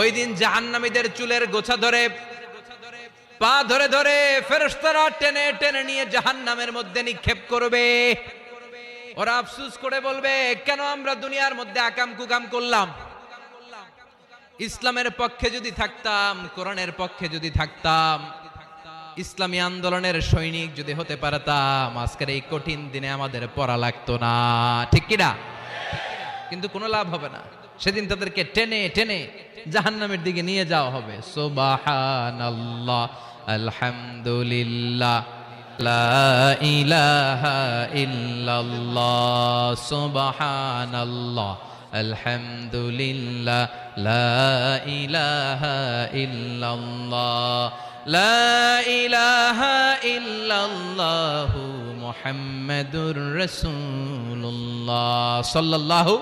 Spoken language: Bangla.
ওই দিন জাহান্নামীদের চুলের গোছা ধরে, পা ধরে ধরে ফেরেশতারা টেনে টেনে নিয়ে জাহান্নামের মধ্যে নিক্ষেপ করবে। ওরা আফসোস করে বলবে, কেন আমরা দুনিয়ার মধ্যে আকাম কুকাম করলাম? ইসলামের পক্ষে যদি থাকতাম, কোরআনের পক্ষে যদি থাকতাম, ইসলামী আন্দোলনের সৈনিক যদি হতে পারতাম, আজকের এই কঠিন দিনে আমাদের পড়া লাগতো না, ঠিক কিনা? কিন্তু কোনো লাভ হবে না। সেদিন তাদেরকে টেনে টেনে জাহান্নামের দিকে নিয়ে যাওয়া হবে। সুবহানাল্লাহ, আলহামদুলিল্লাহ, লা ইলাহা ইল্লাল্লাহ, সুবহানাল্লাহ, আলহামদুলিল্লাহ, লা ইলাহা ইল্লাল্লাহ, লা ইলাহা ইল্লাল্লাহু মুহাম্মাদুর রাসূলুল্লাহ সাল্লাল্লাহু